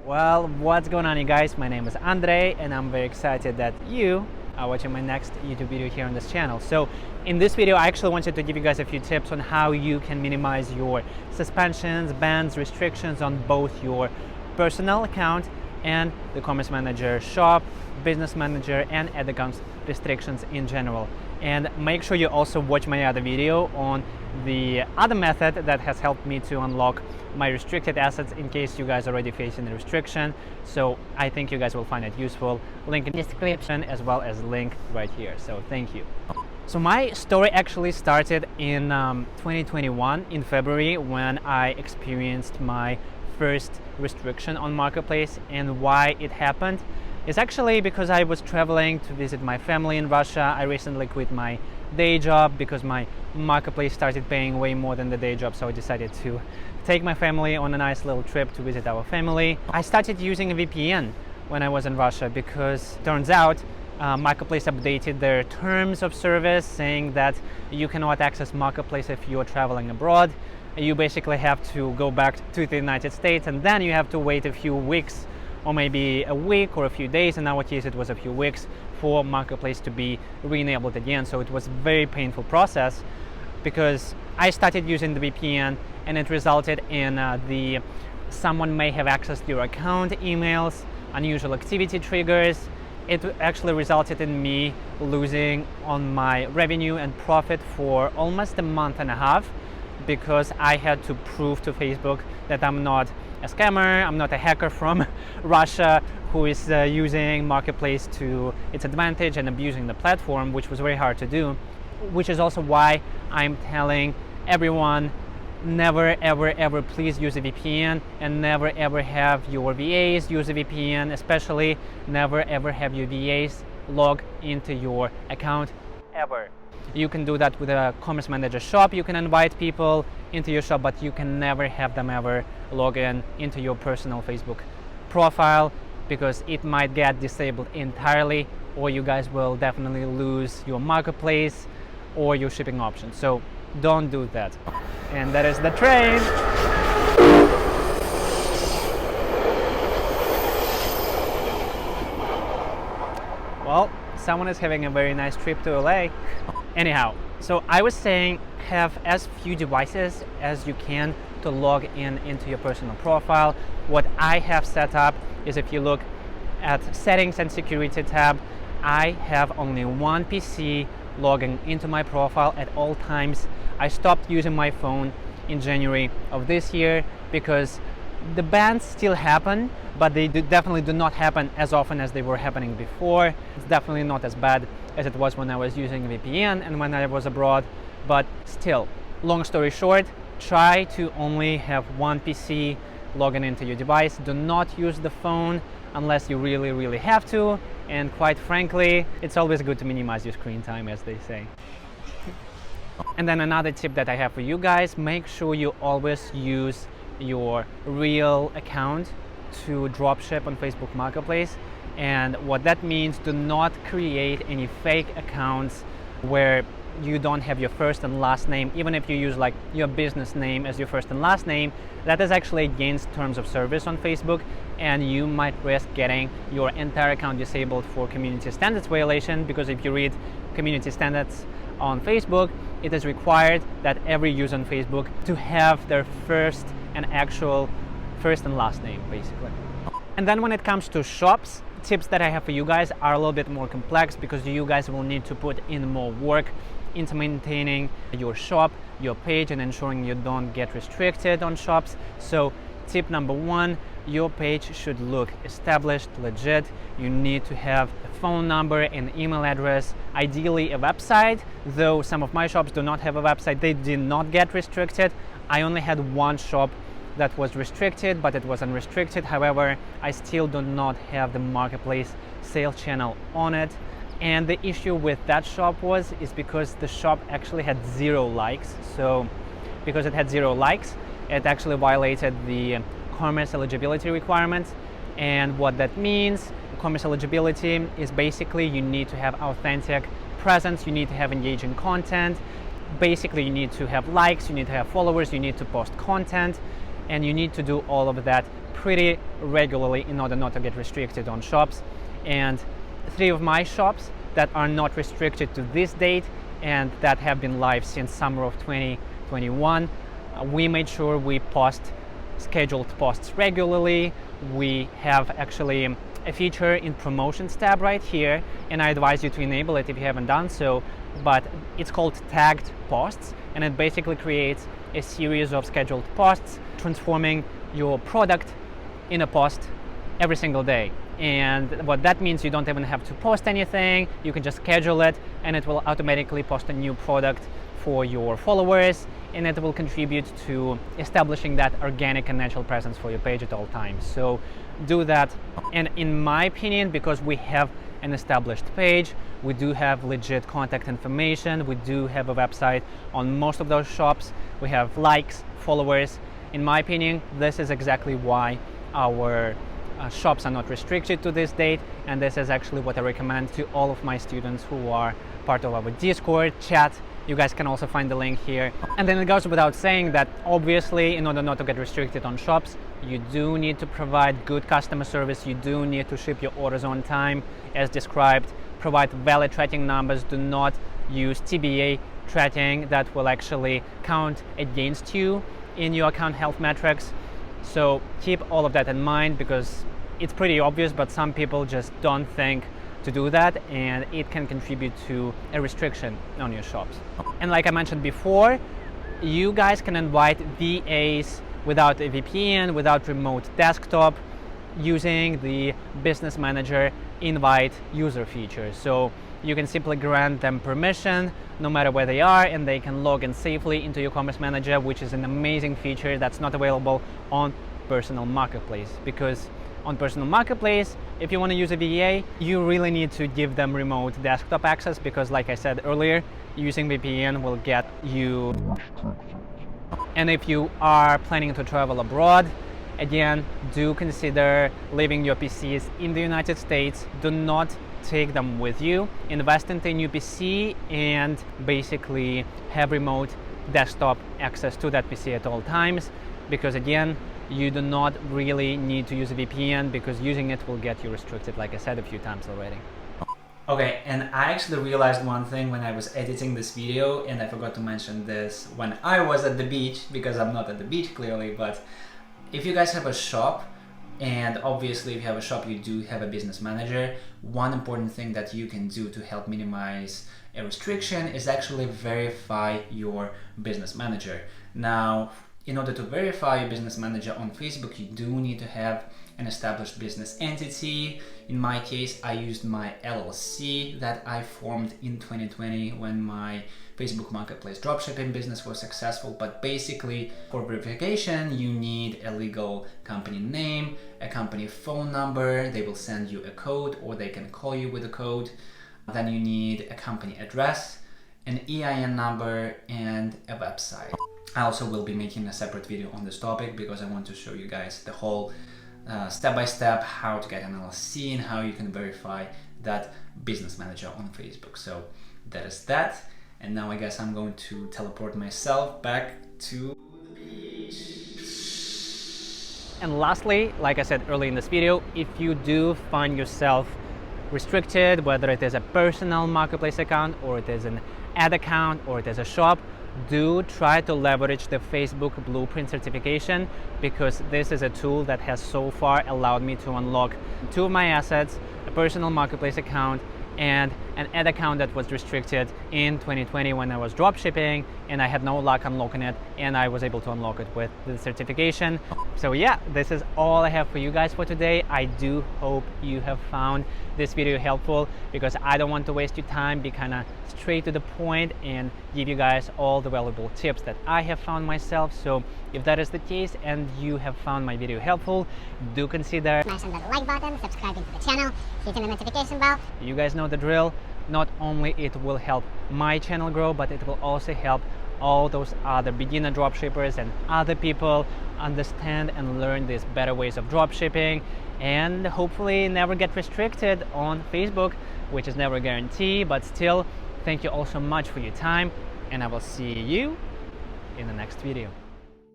Well, what's going on, you guys? My name is Andre and I'm very excited that you are watching my next YouTube video here on this channel. So in this video, I actually wanted to give you guys a few tips on how you can minimize your suspensions, bans, restrictions on both your personal account and the Commerce Manager shop, Business Manager, and ad accounts restrictions in general. And make sure you also watch my other video on the other method that has helped me to unlock my restricted assets in case you guys are already facing the restriction. So I think you guys will find it useful. Link in the description as well as link right here. So thank you. So my story actually started in 2021 in February when I experienced my first restriction on Marketplace. And why it happened is actually because I was traveling to visit my family in Russia. I recently quit my day job because my Marketplace started paying way more than the day job, so I decided to take my family on a nice little trip to visit our family. I started using a VPN when I was in Russia because turns out Marketplace updated their terms of service saying that you cannot access Marketplace if you are traveling abroad. You basically have to go back to the United States and then you have to wait a few weeks or maybe a week or a few days. In our case, it was a few weeks for Marketplace to be re-enabled again. So it was a very painful process because I started using the VPN and it resulted in someone may have accessed your account emails, unusual activity triggers. It actually resulted in me losing on my revenue and profit for almost a month and a half because I had to prove to Facebook that I'm not a scammer, I'm not a hacker from Russia who is using Marketplace to its advantage and abusing the platform, which was very hard to do, which is also why I'm telling everyone never ever please use a VPN and never ever have your VAs use a VPN, especially never ever have your VAs log into your account ever. You can do that with a Commerce Manager shop. You can invite people into your shop, but you can never have them ever log in into your personal Facebook profile because it might get disabled entirely, or you guys will definitely lose your Marketplace or your shipping options. So don't do that. And that is the train. Well, someone is having a very nice trip to LA. Anyhow, so I was saying have as few devices as you can to log in into your personal profile. What I have set up is, if you look at settings and security tab, I have only one PC logging into my profile at all times. I stopped using my phone in January of this year because the bans still happen, but they definitely do not happen as often as they were happening before. It's definitely not as bad as it was when I was using VPN and when I was abroad, but still, long story short, try to only have one PC logging into your device. Do not use the phone unless you really have to, and quite frankly, it's always good to minimize your screen time, as they say. And then another tip that I have for you guys, make sure you always use your real account to dropship on Facebook Marketplace. And what that means, do not create any fake accounts where you don't have your first and last name. Even if you use like your business name as your first and last name, that is actually against terms of service on Facebook, and you might risk getting your entire account disabled for community standards violation, because if you read community standards on Facebook, it is required that every user on Facebook to have their first and actual first and last name, basically. And then when it comes to shops, tips that I have for you guys are a little bit more complex because you guys will need to put in more work into maintaining your shop, your page, and ensuring you don't get restricted on shops. So tip number one, your page should look established, legit. You need to have a phone number and email address, ideally a website. Though some of my shops do not have a website, they did not get restricted. I only had one shop that was restricted, but it was unrestricted. However, I still do not have the Marketplace sales channel on it. And the issue with that shop is because the shop actually had 0 likes. So because it had 0 likes, it actually violated the commerce eligibility requirements. And what that means, commerce eligibility is basically you need to have authentic presence, you need to have engaging content. Basically, you need to have likes, you need to have followers, you need to post content, and you need to do all of that pretty regularly in order not to get restricted on shops. And 3 of my shops that are not restricted to this date and that have been live since summer of 2021, we made sure we post scheduled posts regularly. We have actually a feature in promotions tab right here, and I advise you to enable it if you haven't done so, but it's called tagged posts, and it basically creates a series of scheduled posts transforming your product in a post every single day. And what that means, you don't even have to post anything, you can just schedule it and it will automatically post a new product for your followers, and it will contribute to establishing that organic and natural presence for your page at all times. So do that. And in my opinion, because we have an established page, we do have legit contact information, we do have a website on most of those shops, we have likes, followers. In my opinion, this is exactly why our shops are not restricted to this date, and this is actually what I recommend to all of my students who are part of our Discord chat. You guys can also find the link here. And then it goes without saying that obviously, in order not to get restricted on shops, you do need to provide good customer service, you do need to ship your orders on time as described, provide valid tracking numbers, do not use TBA tracking that will actually count against you in your account health metrics. So keep all of that in mind, because it's pretty obvious, but some people just don't think to do that, and it can contribute to a restriction on your shops. And like I mentioned before, you guys can invite VAs without a VPN, without remote desktop, using the Business Manager invite user feature. So you can simply grant them permission no matter where they are, and they can log in safely into your Commerce Manager, which is an amazing feature that's not available on Personal Marketplace. Because on Personal Marketplace, if you want to use a VA, you really need to give them remote desktop access, because like I said earlier, using VPN will get you. And if you are planning to travel abroad, again, do consider leaving your PCs in the United States. Do not take them with you. Invest into a new PC and basically have remote desktop access to that PC at all times, because again, you do not really need to use a VPN, because using it will get you restricted, like I said a few times already. Okay, and I actually realized one thing when I was editing this video, and I forgot to mention this when I was at the beach, because I'm not at the beach clearly, but if you guys have a shop, and obviously if you have a shop, you do have a business manager, one important thing that you can do to help minimize a restriction is actually verify your business manager. Now, in order to verify your business manager on Facebook, you do need to have an established business entity. In my case, I used my LLC that I formed in 2020 when my Facebook Marketplace dropshipping business was successful. But basically, for verification, you need a legal company name, a company phone number. They will send you a code, or they can call you with a code. Then you need a company address, an EIN number, and a website. I also will be making a separate video on this topic, because I want to show you guys the whole step-by-step how to get an LLC and how you can verify that business manager on Facebook. So that is that. And now I guess I'm going to teleport myself back to the beach. And lastly, like I said earlier in this video, if you do find yourself restricted, whether it is a personal marketplace account, or it is an ad account, or it is a shop, do try to leverage the Facebook Blueprint certification, because this is a tool that has so far allowed me to unlock 2 of my assets, a personal marketplace account and an ad account that was restricted in 2020 when I was dropshipping, and I had no luck unlocking it, and I was able to unlock it with the certification. So yeah, this is all I have for you guys for today. I do hope you have found this video helpful, because I don't want to waste your time, be kind of straight to the point and give you guys all the valuable tips that I have found myself. So if that is the case and you have found my video helpful, do consider smashing that like button, subscribing to the channel, hitting the notification bell. You guys know the drill. Not only it will help my channel grow, but it will also help all those other beginner dropshippers and other people understand and learn these better ways of dropshipping, and hopefully never get restricted on Facebook, which is never a guarantee. But still, thank you all so much for your time, and I will see you in the next video.